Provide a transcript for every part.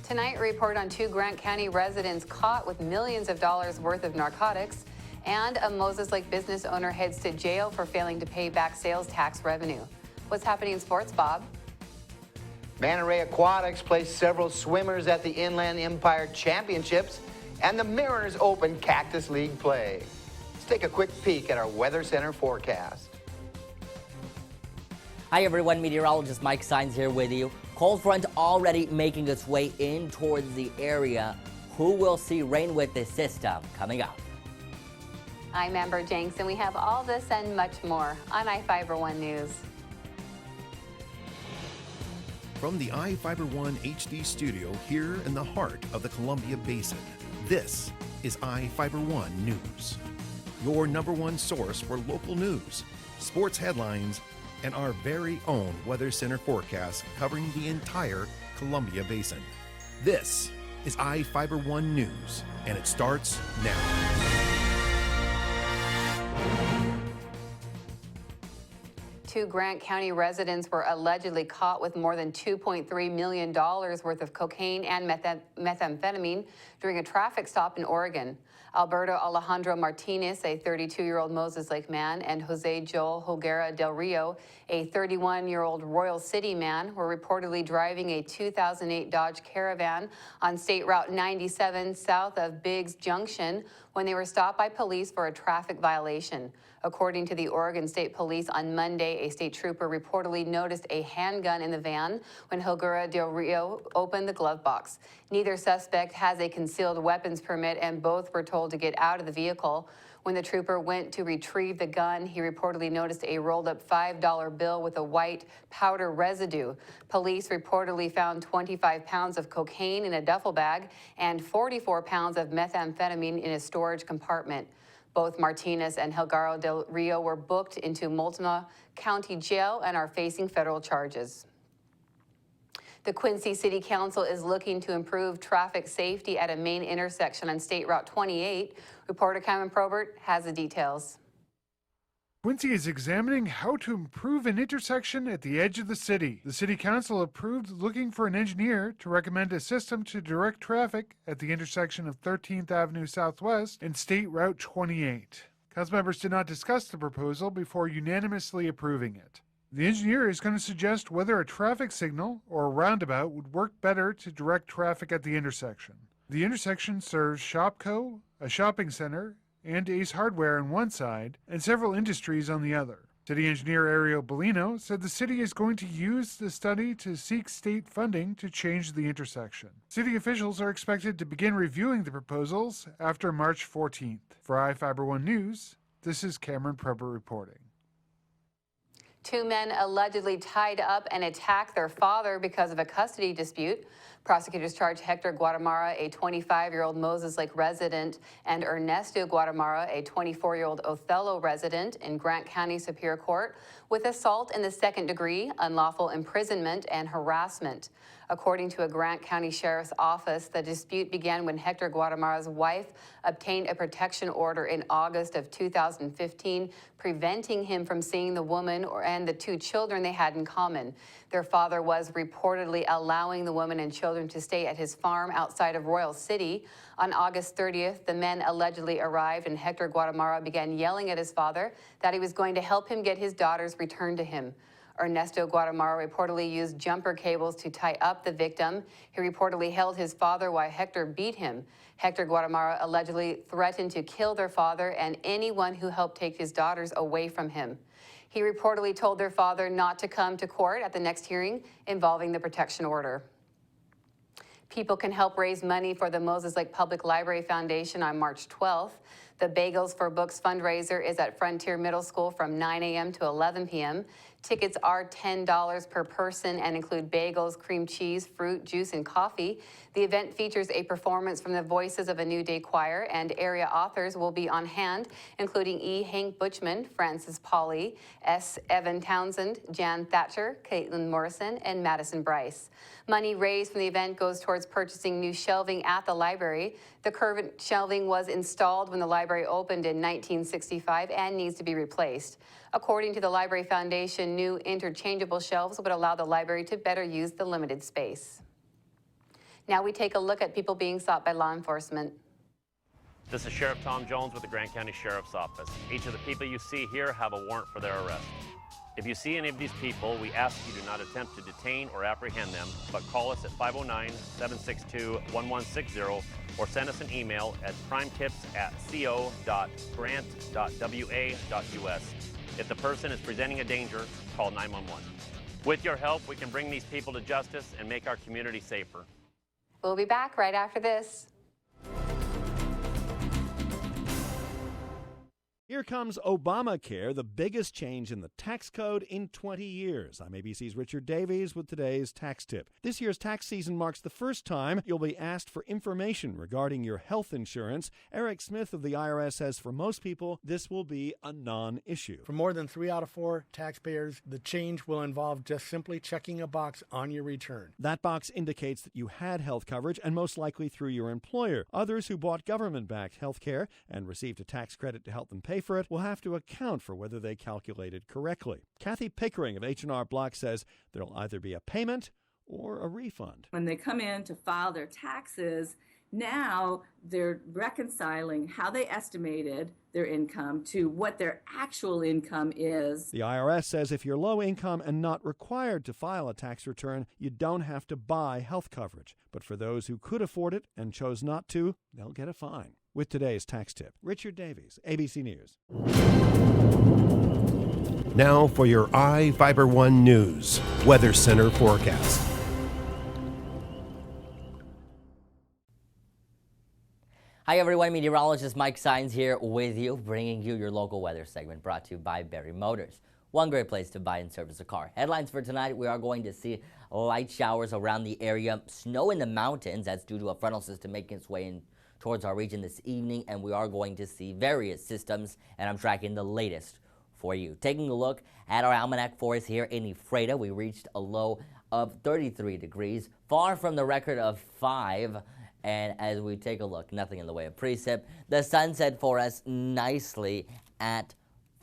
Tonight, a report on 2 Grant County residents caught with millions of dollars worth of narcotics, and a Moses Lake business owner heads to jail for failing to pay back sales tax revenue. What's happening in sports, Bob? Manta Ray Aquatics placed several swimmers at the Inland Empire Championships and the Mariners Open Cactus League play. Let's take a quick peek at our Weather Center forecast. Hi everyone, meteorologist Mike Sines here with you. Cold front already making its way in towards the area. Who will see rain with this system coming up? I'm Amber Jenks, and we have all this and much more on iFIBER 1 News. From the iFIBER 1 HD studio here in the heart of the Columbia Basin, this is iFIBER 1 News. Your #1 source for local news, sports headlines, and our very own Weather Center forecast covering the entire Columbia Basin. This is iFIBER 1 News, and it starts now. Two Grant County residents were allegedly caught with more than $2.3 million worth of cocaine and methamphetamine during a traffic stop in Oregon. Alberto Alejandro Martinez, a 32-year-old Moses Lake man, and Jose Joel Hoguera del Rio, a 31-year-old Royal City man, were reportedly driving a 2008 Dodge Caravan on State Route 97 south of Biggs Junction when they were stopped by police for a traffic violation. According to the Oregon State Police, on Monday, a state trooper reportedly noticed a handgun in the van when Hoguera del Rio opened the glove box. Neither suspect has a concealed weapons permit, and both were told to get out of the vehicle. When the trooper went to retrieve the gun, he reportedly noticed a rolled-up $5 bill with a white powder residue. Police reportedly found 25 pounds of cocaine in a duffel bag and 44 pounds of methamphetamine in a storage compartment. Both Martinez and Hoguera del Rio were booked into Multnomah County Jail and are facing federal charges. The Quincy City Council is looking to improve traffic safety at a main intersection on State Route 28. Reporter Cameron Probert has the details. Quincy is examining how to improve an intersection at the edge of the city. The City Council approved looking for an engineer to recommend a system to direct traffic at the intersection of 13th Avenue Southwest and State Route 28. Council members did not discuss the proposal before unanimously approving it. The engineer is going to suggest whether a traffic signal or a roundabout would work better to direct traffic at the intersection. The intersection serves Shopco, a shopping center, and Ace Hardware on one side, and several industries on the other. City engineer Ariel Bellino said the city is going to use the study to seek state funding to change the intersection. City officials are expected to begin reviewing the proposals after March 14th. For iFIBER 1 News, this is Cameron Probert reporting. 2 men allegedly tied up and attacked their father because of a custody dispute. Prosecutors charged Hector Guatemala, a 25-year-old Moses Lake resident, and Ernesto Guatemala, a 24-year-old Othello resident, in Grant County Superior Court with assault in the second degree, unlawful imprisonment, and harassment. According to a Grant County Sheriff's Office, the dispute began when Hector Guatemala's wife obtained a protection order in August of 2015, preventing him from seeing the woman and the 2 children they had in common. Their father was reportedly allowing the woman and children to stay at his farm outside of Royal City. On August 30th, the men allegedly arrived, and Hector Guatemala began yelling at his father that he was going to help him get his daughters returned to him. Ernesto Guatemala reportedly used jumper cables to tie up the victim. He reportedly held his father while Hector beat him. Hector Guatemala allegedly threatened to kill their father and anyone who helped take his daughters away from him. He reportedly told their father not to come to court at the next hearing involving the protection order. People can help raise money for the Moses Lake Public Library Foundation on March 12th. The Bagels for Books fundraiser is at Frontier Middle School from 9 a.m. to 11 p.m. Tickets are $10 per person and include bagels, cream cheese, fruit, juice, and coffee. The event features a performance from the Voices of a New Day Choir, and area authors will be on hand, including E. Hank Butchman, Francis Pauley, S. Evan Townsend, Jan Thatcher, Caitlin Morrison, and Madison Bryce. Money raised from the event goes towards purchasing new shelving at the library. The curved shelving was installed when the library opened in 1965 and needs to be replaced. According to the Library Foundation, new interchangeable shelves would allow the library to better use the limited space. Now we take a look at people being sought by law enforcement. This is Sheriff Tom Jones with the Grant County Sheriff's Office. Each of the people you see here have a warrant for their arrest. If you see any of these people, we ask you do not attempt to detain or apprehend them, but call us at 509-762-1160 or send us an email at crimetips@co.grant.wa.us. If the person is presenting a danger, call 911. With your help, we can bring these people to justice and make our community safer. We'll be back right after this. Here comes Obamacare, the biggest change in the tax code in 20 years. I'm ABC's Richard Davies with today's tax tip. This year's tax season marks the first time you'll be asked for information regarding your health insurance. Eric Smith of the IRS says for most people, this will be a non-issue. For more than 3 out of 4 taxpayers, the change will involve just simply checking a box on your return. That box indicates that you had health coverage and most likely through your employer. Others who bought government-backed health care and received a tax credit to help them pay for it will have to account for whether they calculated correctly. Kathy Pickering of H&R Block says there'll either be a payment or a refund. When they come in to file their taxes, now they're reconciling how they estimated their income to what their actual income is. The IRS says if you're low income and not required to file a tax return, you don't have to buy health coverage. But for those who could afford it and chose not to, they'll get a fine. With today's tax tip, Richard Davies, ABC News. Now for your iFIBER 1 News Weather Center forecast. Hi everyone, meteorologist Mike Sines here with you, bringing you your local weather segment brought to you by Barry Motors. One great place to buy and service a car. Headlines for tonight, we are going to see light showers around the area, snow in the mountains, that's due to a frontal system making its way in towards our region this evening, and we are going to see various systems, and I'm tracking the latest for you. Taking a look at our almanac for us here in Ephrata, we reached a low of 33 degrees, far from the record of 5. And as we take a look, nothing in the way of precip. The sun set for us nicely at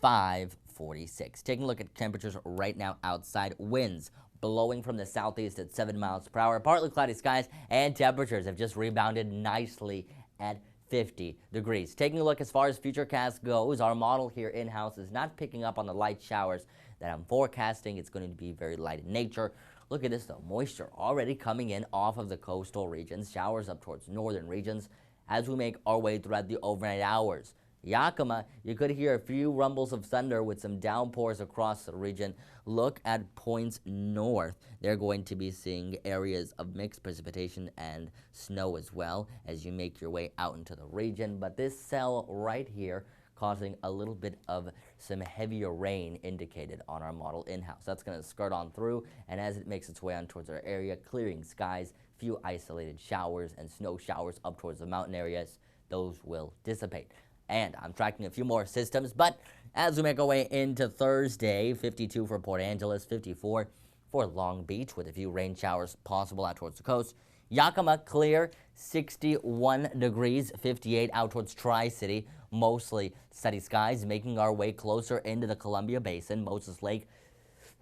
5:46. Taking a look at temperatures right now outside, winds blowing from the southeast at 7 miles per hour. Partly cloudy skies, and temperatures have just rebounded nicely at 50 degrees. Taking a look as far as Futurecast goes, our model here in-house is not picking up on the light showers that I'm forecasting. It's going to be very light in nature. Look at this though, moisture already coming in off of the coastal regions, showers up towards northern regions as we make our way throughout the overnight hours. Yakima, you could hear a few rumbles of thunder with some downpours across the region. Look at points north. They're going to be seeing areas of mixed precipitation and snow as well as you make your way out into the region. But this cell right here causing a little bit of some heavier rain indicated on our model in-house. That's going to skirt on through, and as it makes its way on towards our area, clearing skies, few isolated showers and snow showers up towards the mountain areas, those will dissipate. And I'm tracking a few more systems, but as we make our way into Thursday, 52 for Port Angeles, 54 for Long Beach with a few rain showers possible out towards the coast. Yakima clear, 61 degrees, 58 out towards Tri-City, mostly sunny skies, making our way closer into the Columbia Basin. Moses Lake,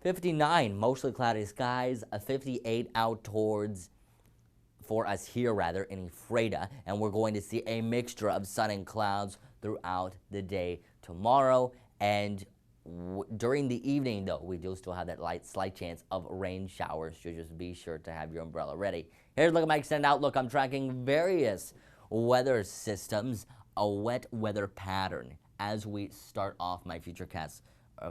59, mostly cloudy skies, 58 out towards, for us here rather, in Ephrata, and we're going to see a mixture of sun and clouds throughout the day tomorrow, and during the evening though, we do still have that slight chance of rain showers, so just be sure to have your umbrella ready. Here's a look at my extended outlook. I'm tracking various weather systems, a wet weather pattern as we start off my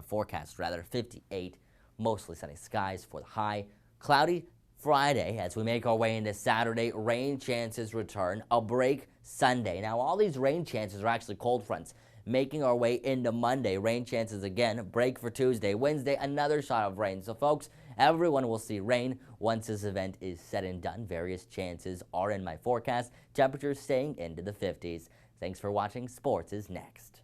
forecast, 58, mostly sunny skies for the high, cloudy Friday as we make our way into Saturday, rain chances return, a break Sunday. Now all these rain chances are actually cold fronts. Making our way into Monday, rain chances again, break for Tuesday, Wednesday, another shot of rain. So folks, everyone will see rain once this event is said and done. Various chances are in my forecast, temperatures staying into the 50s. Thanks for watching. Sports is next.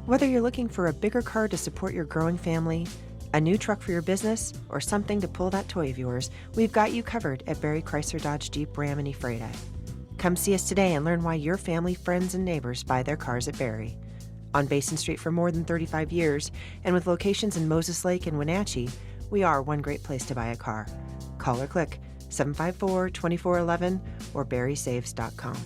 Whether you're looking for a bigger car to support your growing family, a new truck for your business, or something to pull that toy of yours, we've got you covered at Barry Chrysler Dodge Jeep Ram in Ephrata. Come see us today and learn why your family, friends, and neighbors buy their cars at Barry. On Basin Street for more than 35 years, and with locations in Moses Lake and Wenatchee, we are one great place to buy a car. Call or click 754-2411 or berrysaves.com.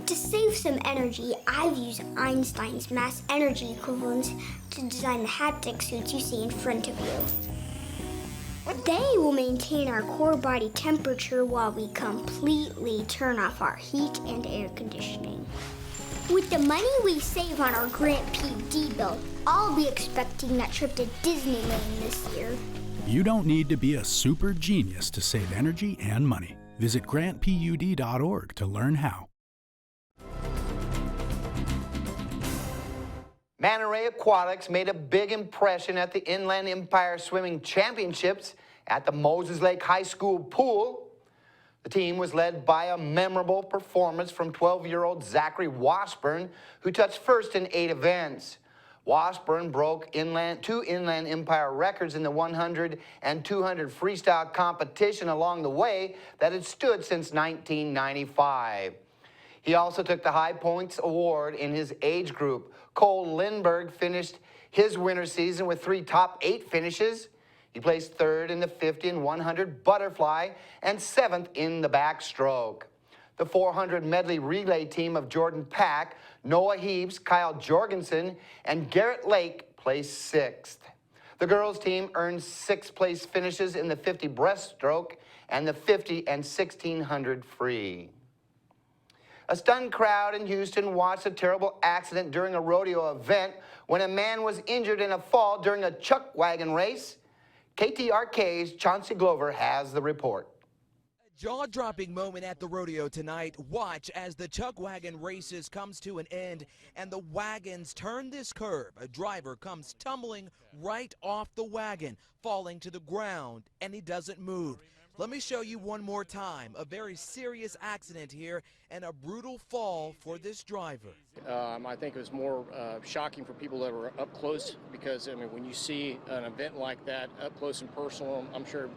To save some energy, I've used Einstein's mass energy equivalents to design the haptic suits you see in front of you. They will maintain our core body temperature while we completely turn off our heat and air conditioning. With the money we save on our Grant PD bill, I'll be expecting that trip to Disneyland this year. You don't need to be a super genius to save energy and money. Visit grantpud.org to learn how. Manta Ray Aquatics made a big impression at the Inland Empire Swimming Championships at the Moses Lake High School pool. The team was led by a memorable performance from 12-year-old Zachary Washburn, who touched first in 8 events. Washburn broke two Inland Empire records in the 100 and 200 freestyle competition along the way that had stood since 1995. He also took the High Points Award in his age group. Cole Lindbergh finished his winter season with 3 top 8 finishes. He placed 3rd in the 50 and 100 butterfly and 7th in the backstroke. The 400 medley relay team of Jordan Pack, Noah Heaps, Kyle Jorgensen, and Garrett Lake placed 6th. The girls' team earned 6th place finishes in the 50 breaststroke and the 50 and 1600 free. A stunned crowd in Houston watched a terrible accident during a rodeo event when a man was injured in a fall during a chuck wagon race. KTRK's Chauncey Glover has the report. A jaw-dropping moment at the rodeo tonight. Watch as the chuck wagon races comes to an end and the wagons turn this curve. A driver comes tumbling right off the wagon, falling to the ground, and he doesn't move. Let me show you one more time. A very serious accident here and a brutal fall for this driver. I think it was more shocking for people that were up close because, I mean, when you see an event like that up close and personal, I'm sure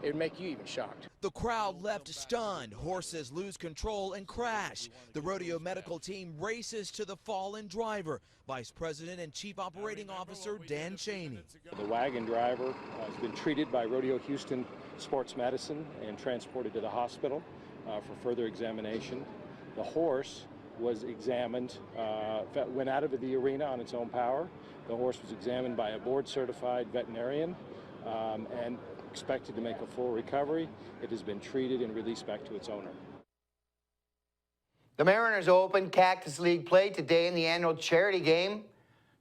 it would make you even shocked. The crowd left stunned. Horses lose control and crash. The rodeo medical team races to the fallen driver. Vice President and Chief Operating Officer Dan Cheney. The wagon driver has been treated by Rodeo Houston Sports Medicine and transported to the hospital for further examination. The horse was examined, went out of the arena on its own power. The horse was examined by a board-certified veterinarian and expected to make a full recovery. It has been treated and released back to its owner. The Mariners open Cactus League play today in the annual charity game.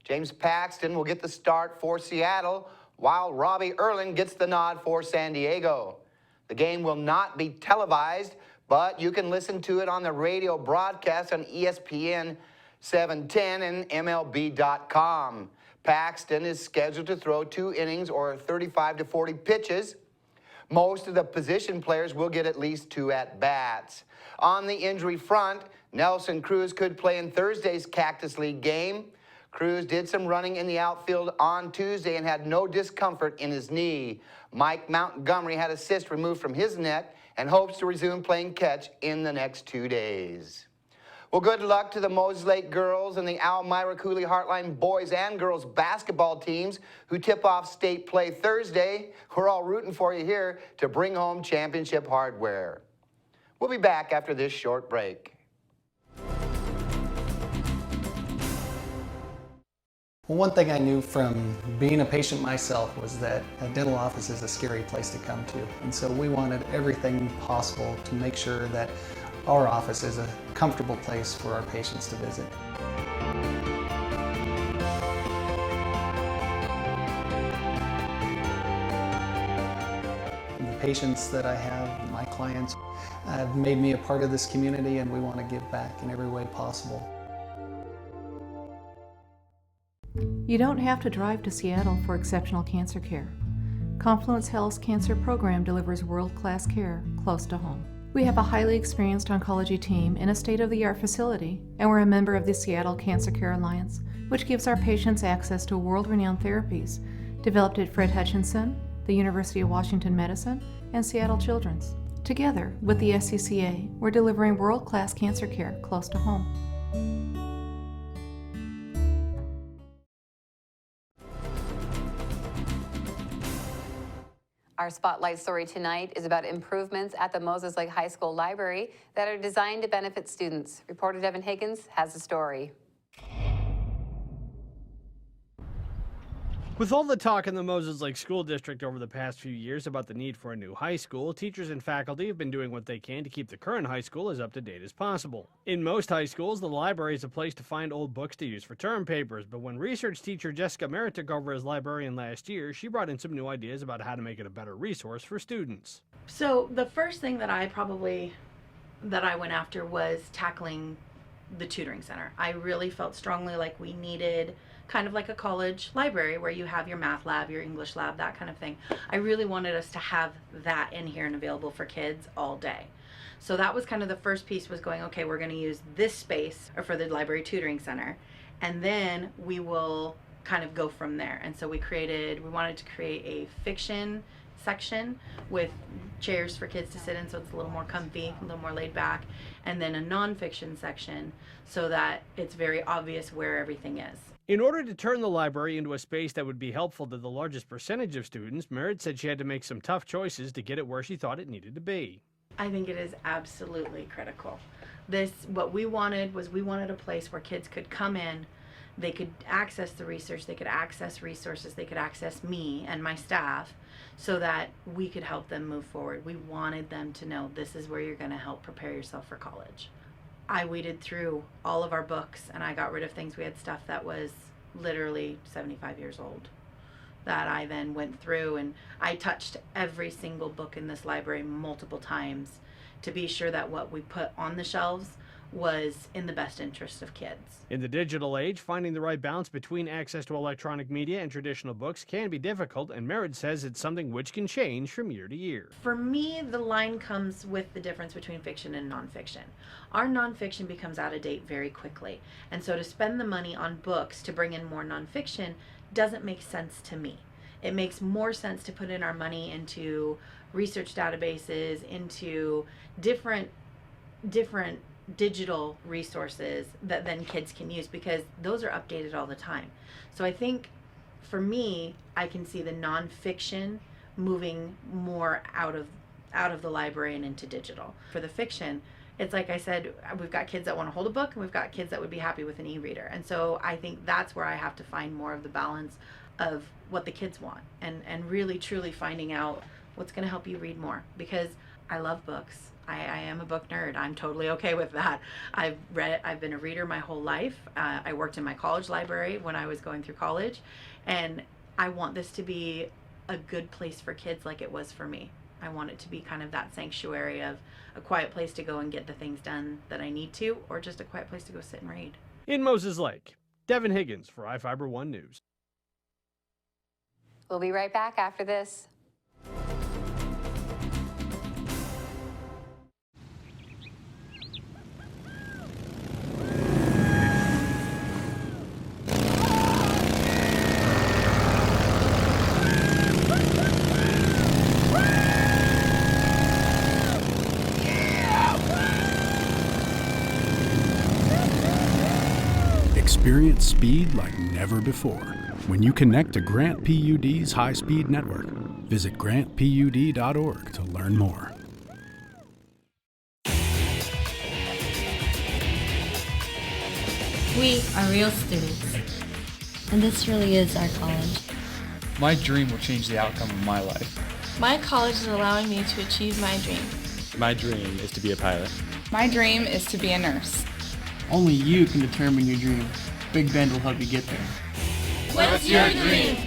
James Paxton will get the start for Seattle, while Robbie Erlin gets the nod for San Diego. The game will not be televised, but you can listen to it on the radio broadcast on ESPN 710 and MLB.com. Paxton is scheduled to throw 2 innings or 35 to 40 pitches. Most of the position players will get at least 2 at-bats. On the injury front, Nelson Cruz could play in Thursday's Cactus League game. Cruz did some running in the outfield on Tuesday and had no discomfort in his knee. Mike Montgomery had a cyst removed from his neck and hopes to resume playing catch in the next 2 days. Well, good luck to the Moses Lake girls and the Almira Cooley Heartline boys and girls basketball teams who tip off state play Thursday. We're all rooting for you here to bring home championship hardware. We'll be back after this short break. Well, one thing I knew from being a patient myself was that a dental office is a scary place to come to. And so we wanted everything possible to make sure that our office is a comfortable place for our patients to visit. The patients that I have, my clients, have made me a part of this community, and we want to give back in every way possible. You don't have to drive to Seattle for exceptional cancer care. Confluence Health's cancer program delivers world-class care close to home. We have a highly experienced oncology team in a state-of-the-art facility, and we're a member of the Seattle Cancer Care Alliance, which gives our patients access to world-renowned therapies developed at Fred Hutchinson, the University of Washington Medicine, and Seattle Children's. Together with the SCCA, we're delivering world-class cancer care close to home. Our spotlight story tonight is about improvements at the Moses Lake High School Library that are designed to benefit students. Reporter Devin Higgins has the story. With all the talk in the Moses Lake School District over the past few years about the need for a new high school, teachers and faculty have been doing what they can to keep the current high school as up to date as possible. In most high schools, the library is a place to find old books to use for term papers, but when research teacher Jessica Merritt took over as librarian last year, she brought in some new ideas about how to make it a better resource for students. So the first thing that I went after was tackling the tutoring center. I really felt strongly like we needed kind of like a college library where you have your math lab, your English lab, that kind of thing. I really wanted us to have that in here and available for kids all day. So that was kind of the first piece, was going, okay, we're going to use this space for the library tutoring center, and then we will kind of go from there. And so we wanted to create a fiction section with chairs for kids to sit in, so it's a little more comfy, a little more laid back, and then a nonfiction section so that it's very obvious where everything is. In order to turn the library into a space that would be helpful to the largest percentage of students, Merritt said she had to make some tough choices to get it where she thought it needed to be. I think it is absolutely critical. What we wanted was, we wanted a place where kids could come in, they could access the research, they could access resources, they could access me and my staff, so that we could help them move forward. We wanted them to know this is where you're going to help prepare yourself for college. I weeded through all of our books and I got rid of things. We had stuff that was literally 75 years old that I then went through, and I touched every single book in this library multiple times to be sure that what we put on the shelves was in the best interest of kids. In the digital age, finding the right balance between access to electronic media and traditional books can be difficult, and Merritt says it's something which can change from year to year. For me, the line comes with the difference between fiction and nonfiction. Our nonfiction becomes out of date very quickly, and so to spend the money on books to bring in more nonfiction doesn't make sense to me. It makes more sense to put in our money into research databases, into different digital resources that then kids can use, because those are updated all the time. So I think for me, I can see the nonfiction moving more out of the library and into digital. For the fiction, it's like I said, we've got kids that want to hold a book and we've got kids that would be happy with an e-reader. And so I think that's where I have to find more of the balance of what the kids want, and really truly finding out what's going to help you read more, because I love books. I am a book nerd. I'm totally okay with that. I've been a reader my whole life. I worked in my college library when I was going through college, and I want this to be a good place for kids like it was for me. I want it to be kind of that sanctuary of a quiet place to go and get the things done that I need to, or just a quiet place to go sit and read. In Moses Lake, Devin Higgins for iFIBER 1 News. We'll be right back after this. Experience speed like never before when you connect to Grant PUD's high-speed network. Visit grantpud.org to learn more. We are real students, and this really is our college. My dream will change the outcome of my life. My college is allowing me to achieve my dream. My dream is to be a pilot. My dream is to be a nurse. Only you can determine your dream. Big Bend will help you get there. What's your dream?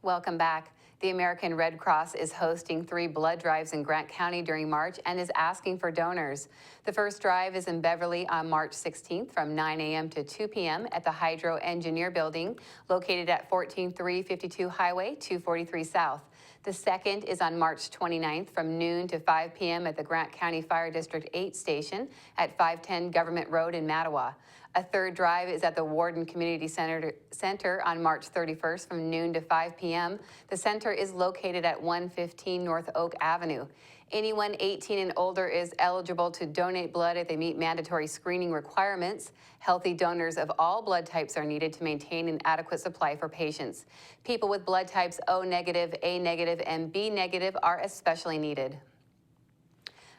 Welcome back. The American Red Cross is hosting 3 blood drives in Grant County during March and is asking for donors. The first drive is in Beverly on March 16th from 9 a.m. to 2 p.m. at the Hydro Engineer Building, located at 14352 Highway 243 South. The second is on March 29th from noon to 5 p.m. at the Grant County Fire District 8 station at 510 Government Road in Mattawa. A third drive is at the Warden Community Center on March 31st from noon to 5 p.m. The center is located at 115 North Oak Avenue. Anyone 18 and older is eligible to donate blood if they meet mandatory screening requirements. Healthy donors of all blood types are needed to maintain an adequate supply for patients. People with blood types O negative, A negative, and B negative are especially needed.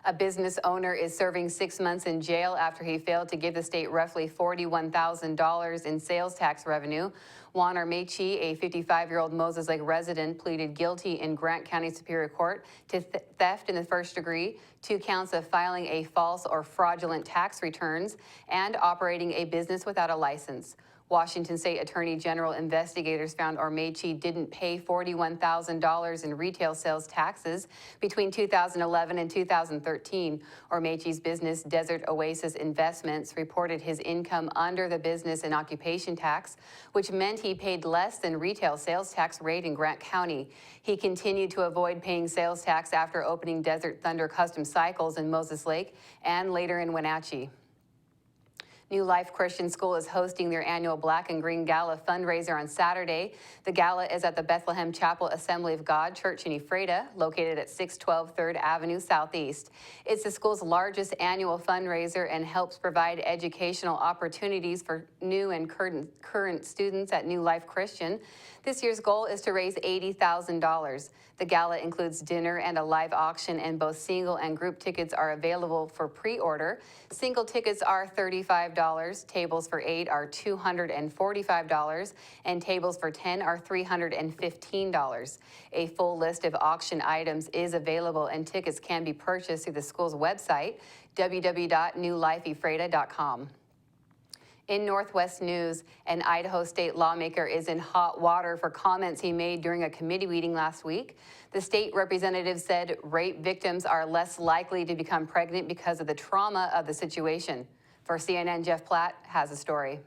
A business owner is serving 6 months in jail after he failed to give the state roughly $41,000 in sales tax revenue. Juan Armechi, a 55-year-old Moses Lake resident, pleaded guilty in Grant County Superior Court to theft in the first degree, 2 counts of filing a false or fraudulent tax returns, and operating a business without a license. Washington State Attorney General investigators found Armechi didn't pay $41,000 in retail sales taxes between 2011 and 2013. Armechi's business, Desert Oasis Investments, reported his income under the business and occupation tax, which meant he paid less than retail sales tax rate in Grant County. He continued to avoid paying sales tax after opening Desert Thunder Custom Cycles in Moses Lake and later in Wenatchee. New Life Christian School is hosting their annual Black and Green Gala fundraiser on Saturday. The gala is at the Bethlehem Chapel Assembly of God Church in Ephrata, located at 612 3rd Avenue Southeast. It's the school's largest annual fundraiser and helps provide educational opportunities for new and current students at New Life Christian. This year's goal is to raise $80,000. The gala includes dinner and a live auction, and both single and group tickets are available for pre-order. Single tickets are $35, tables for 8 are $245, and tables for 10 are $315. A full list of auction items is available, and tickets can be purchased through the school's website, www.newlifeephrata.com. In Northwest news, an Idaho state lawmaker is in hot water for comments he made during a committee meeting last week. The state representative said rape victims are less likely to become pregnant because of the trauma of the situation. For CNN, Jeff Platt has a story.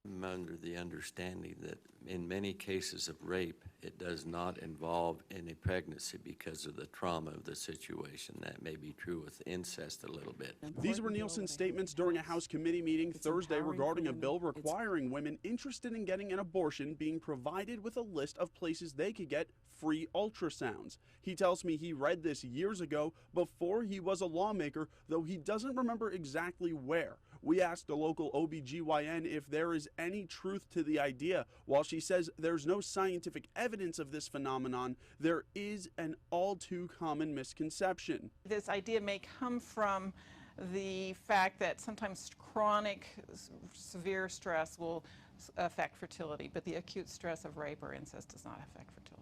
I'm under the understanding that in many cases of rape, it does not involve any pregnancy because of the trauma of the situation. That may be true with incest a little bit. These were Nielsen's statements during a House committee meeting Thursday regarding a bill requiring women interested in getting an abortion being provided with a list of places they could get free ultrasounds. He tells me he read this years ago before he was a lawmaker, though he doesn't remember exactly where. We asked a local OBGYN if there is any truth to the idea. While she says there's no scientific evidence of this phenomenon, there is an all too common misconception. This idea may come from the fact that sometimes chronic severe stress will affect fertility, but the acute stress of rape or incest does not affect fertility.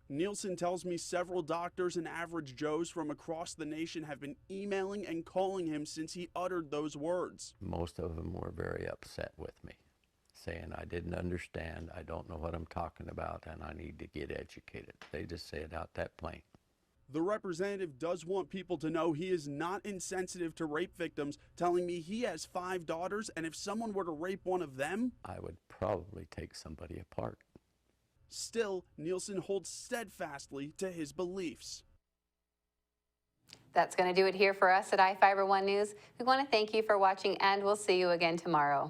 Nielsen tells me several doctors and average Joes from across the nation have been emailing and calling him since he uttered those words. Most of them were very upset with me, saying I didn't understand, I don't know what I'm talking about, and I need to get educated. They just say it out that plain. The representative does want people to know he is not insensitive to rape victims, telling me he has 5 daughters, and if someone were to rape one of them, I would probably take somebody apart. Still, Nielsen holds steadfastly to his beliefs. That's going to do it here for us at iFIBER 1 News. We want to thank you for watching, and we'll see you again tomorrow.